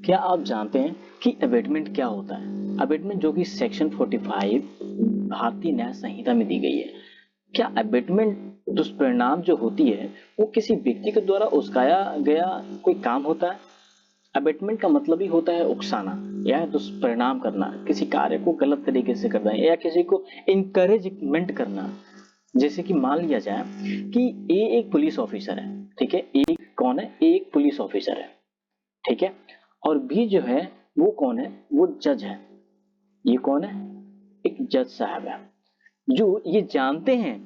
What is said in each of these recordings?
क्या आप जानते हैं कि अबेटमेंट क्या होता है? अबेटमेंट जो कि सेक्शन 45 भारतीय न्याय संहिता में दी गई है। क्या अबेटमेंट दुष्परिणाम जो होती है वो किसी व्यक्ति के द्वारा उकसाया गया कोई काम होता है? अबेटमेंट का मतलब ही होता है उकसाना या दुष्परिणाम करना, किसी कार्य को गलत तरीके से करना या किसी को इंकरेजमेंट करना। जैसे कि मान लिया जाए कि ए एक पुलिस ऑफिसर है, ठीक है। ए कौन है? ए एक पुलिस ऑफिसर है, ठीक है। और बी जो है वो कौन है? वो जज है। ये कौन है? एक जज साहब है जो ये जानते हैं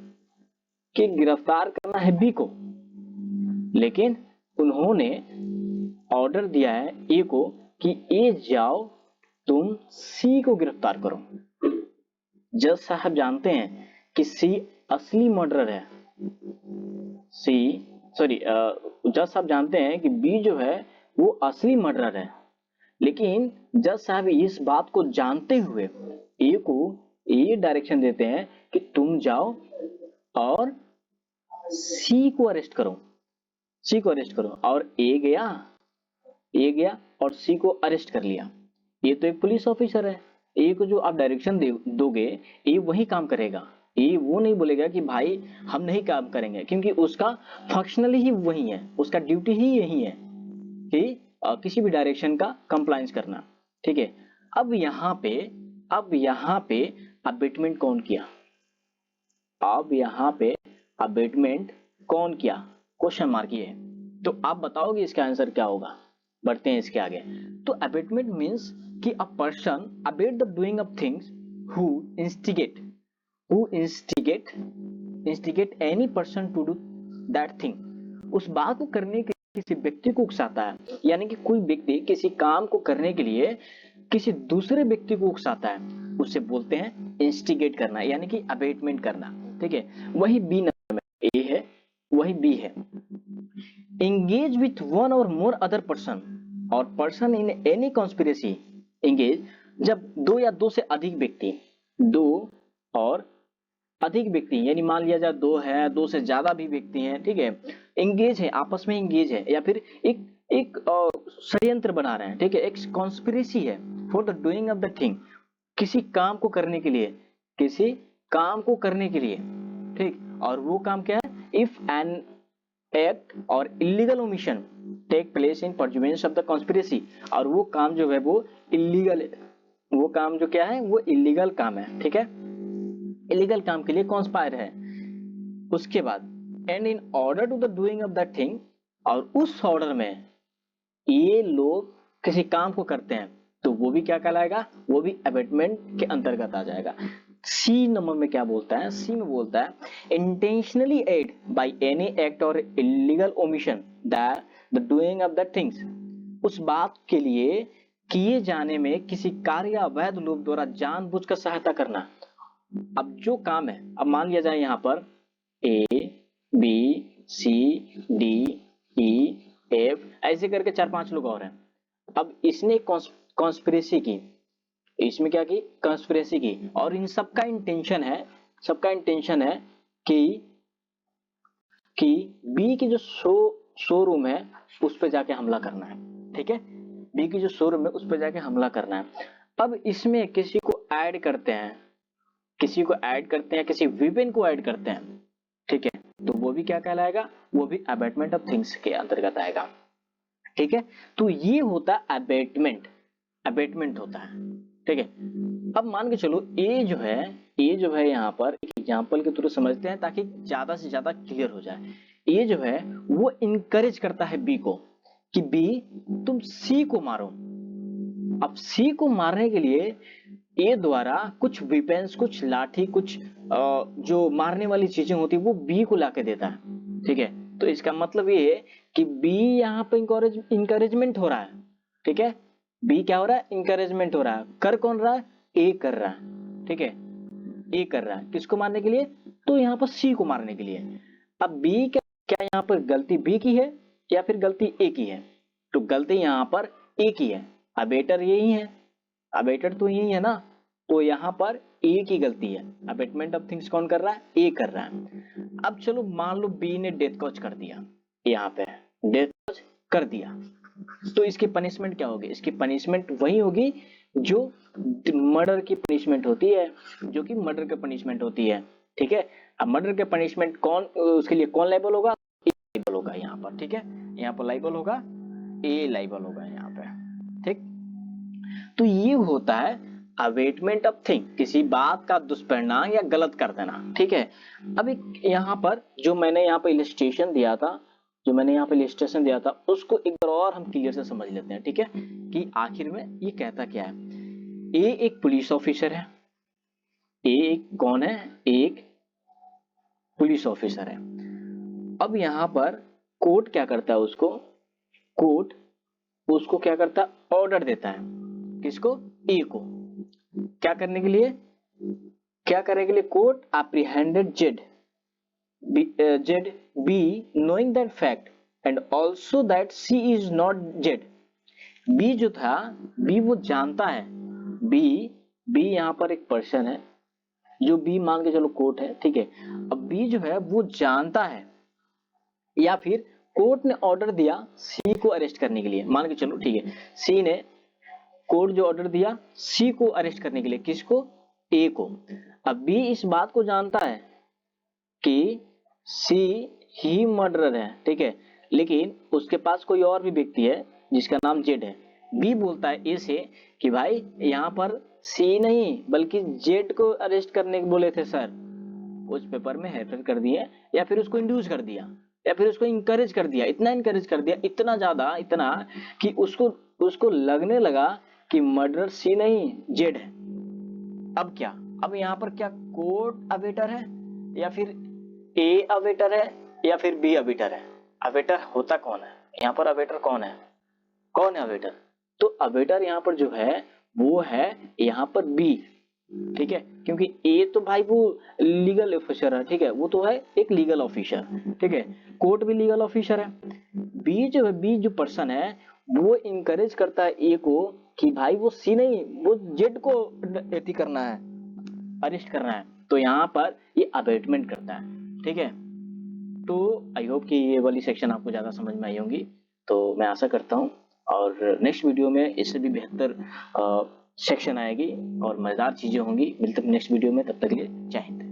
कि गिरफ्तार करना है बी को, लेकिन उन्होंने ऑर्डर दिया है ए को कि ए जाओ तुम सी को गिरफ्तार करो। जज साहब जानते हैं कि सी असली मर्डरर है। जज साहब जानते हैं कि बी जो है वो असली मर्डरर है, लेकिन जज साहब इस बात को जानते हुए ए को ये डायरेक्शन देते हैं कि तुम जाओ और सी को अरेस्ट करो। सी को अरेस्ट करो और ए गया और सी को अरेस्ट कर लिया। ये तो एक पुलिस ऑफिसर है। ए को जो आप डायरेक्शन दोगे ए वही काम करेगा। ए वो नहीं बोलेगा कि भाई हम नहीं काम करेंगे, क्योंकि उसका फंक्शनली ही वही है, उसका ड्यूटी ही यही है कि किसी भी डायरेक्शन का कंप्लायंस करना, ठीक है। अब यहाँ पे अबेटमेंट कौन किया? अब यहाँ पे अबेटमेंट कौन किया? क्वेश्चन मार्क ये है। तो आप बताओगे इसका आंसर क्या होगा? बढ़ते हैं इसके आगे। तो अबेटमेंट मीन्स कि a person abet the doing of things who instigate any person to do that thing. उस बात को करने के किसी व्यक्ति को उकसाता है, यानी कि कोई व्यक्ति किसी काम को करने के लिए किसी दूसरे व्यक्ति को उकसाता है, उसे बोलते हैं इंस्टिगेट करना, यानी कि अबेटमेंट करना, ठीक है। वही बी नंबर में ए है, वही बी है। engage with one or more other person और person in any conspiracy। engage जब दो या दो से अधिक व्यक्ति, दो और अधिक व्यक्ति, यानी मान लिया जाए दो है, दो से ज्यादा भी व्यक्ति हैं, ठीक है, एंगेज है, आपस में एंगेज है, या फिर एक षड्यंत्र बना रहे हैं, ठीक है, एक कॉन्स्पिरेसी है for the doing of the thing, किसी काम को करने के लिए, ठीक। और वो काम क्या है? इफ एन एक्ट और illegal omission take place in pursuance of the conspiracy, और वो काम जो है वो इलीगल है, वो काम जो क्या है वो इलीगल काम है, ठीक है, इलीगल काम के लिए कॉन्स्पायर है। उसके बाद and in order to the doing of that thing, और उस ऑर्डर में ये लोग किसी काम को करते हैं, तो वो भी क्या कहलाएगा? वो भी अबेटमेंट के अंतर्गत आ जाएगा। सी नंबर में क्या बोलता है? सी में बोलता है intentionally aid by any act और illegal omission the doing of that things, उस बात के लिए किए जाने में किसी कार्य या अवैध लोभ द्वारा जानबूझकर सहायता करना। अब जो काम है, अब मान लिया जाए यहाँ पर A B C D E F ऐसे करके 4-5 लोग और हैं। अब इसने कॉन्स्पिरेसी की, इसमें क्या की? कॉन्स्पिरेसी की, और इन सबका इंटेंशन है कि बी की जो शोरूम है उस पर जाके हमला करना है, ठीक है, बी की जो शोरूम है उस पर जाके हमला करना है। अब इसमें किसी को ऐड करते हैं, किसी विपेन को ऐड करते हैं, ठीक है, तो वो भी क्या कहलाएगा? वो भी अबेटमेंट ऑफ थिंग्स के अंतर्गत आएगा, ठीक है। तो ये होता है अबेटमेंट होता है, ठीक है। अब मान के चलो ए जो है यहाँ पर एक एग्जांपल के थ्रू समझते हैं ताकि ज्यादा से ज्यादा क्लियर हो जाए। ए जो है वो इनकरेज करता है बी को कि बी तुम सी को मारो। अब सी को मारने के लिए ए द्वारा कुछ वेपन्स, कुछ लाठी, कुछ जो मारने वाली चीजें होती है वो बी को लाके देता है, ठीक है। तो इसका मतलब ये है कि बी यहाँ पे इंकरेजमेंट हो रहा है, ठीक है, बी क्या हो रहा है? इंकरेजमेंट हो रहा है। कर कौन रहा है? ए कर रहा है, ठीक है, ए कर रहा है किसको मारने के लिए? तो यहाँ पर सी को मारने के लिए। अब बी क्या यहाँ पर गलती बी की है या फिर गलती ए की है? तो गलती यहाँ पर ए की है, अबेटर यही है, अबेटर तो यही है ना, तो यहाँ पर ए की गलती है। अबेटमेंट ऑफ थिंग्स कौन कर रहा है? ए कर रहा है। अब चलो मान लो बी ने डेथ कॉज कर दिया, यहाँ पे डेथ कॉज कर दिया, तो इसकी पनिशमेंट क्या होगी? इसकी पनिशमेंट वही होगी जो मर्डर की पनिशमेंट होती है, जो कि मर्डर की पनिशमेंट होती है। ठीक है, अब मर्डर के पनिशमेंट कौन, उसके लिए कौन लाइबल होगा? लाइबल होगा यहाँ पर। ठीक है, यहाँ पर लाइबल होगा, ए लाइबल होगा यहाँ पे। ठीक, तो ये होता है अवेटमेंट ऑफ थिंग, किसी बात का दुष्परिणाम या गलत कर देना। ठीक है, अब एक यहाँ पर जो मैंने यहाँ पे इलस्ट्रेशन दिया था, उसको एक बार और हम क्लियर से समझ लेते हैं। ठीक है, कि आखिर में ये कहता क्या है। ए एक पुलिस ऑफिसर है, ए एक कौन है? एक पुलिस ऑफिसर है। अब यहाँ पर कोर्ट क्या करता है? कोर्ट उसको क्या करता है? ऑर्डर देता है। किसको? ए को। क्या करने के लिए? Court apprehended Z B knowing that fact and also that she is not Z. B जो था, बी वो जानता है, बी यहाँ पर एक पर्सन है, जो बी मान के चलो कोर्ट है। ठीक है, अब बी जो है वो जानता है, या फिर कोर्ट ने ऑर्डर दिया सी को अरेस्ट करने के लिए, मान के चलो। ठीक है, सी ने, कोर्ट जो ऑर्डर दिया सी को अरेस्ट करने के लिए, किसको? ए को। अब बी इस बात को जानता है कि सी ही मर्डरर है। ठीक है, लेकिन उसके पास कोई और भी व्यक्ति है जिसका नाम जेड है। बी बोलता है ए से कि भाई यहाँ पर सी नहीं बल्कि जेड को अरेस्ट करने के बोले थे सर। उस पेपर में हेरफेर कर दिए, या फिर उसको इंड्यूस कर दिया, या फिर उसको इंकरेज कर दिया, इतना इंकरेज कर दिया, इतना ज्यादा, इतना कि उसको लगने लगा कि मर्डर सी नहीं जेड है। अब क्या? अब यहाँ पर क्या कोर्ट अवेटर है, या फिर ए अवेटर है, या फिर बी अवेटर है? अवेटर होता कौन है यहाँ पर? अवेटर कौन है? अवेटर? तो अवेटर यहाँ पर जो है वो है यहाँ पर बी। ठीक है, क्योंकि ए तो भाई वो लीगल ऑफिसर है। ठीक है, वो तो है एक लीगल ऑफिसर। ठीक है, कोर्ट भी लीगल ऑफिसर है। बी जो पर्सन है वो इंकरेज करता है ए को कि भाई वो सी नहीं, वो जेड को एथी करना है, अरेस्ट करना है। तो यहाँ पर ये अबेटमेंट करता है। ठीक है, तो आई होप कि ये वाली सेक्शन आपको ज्यादा समझ में आई होंगी, तो मैं आशा करता हूँ। और नेक्स्ट वीडियो में इससे भी बेहतर सेक्शन आएगी और मजेदार चीजें होंगी। मिलते हैं नेक्स्ट वीडियो में, तब तक के लिए जय हिंद।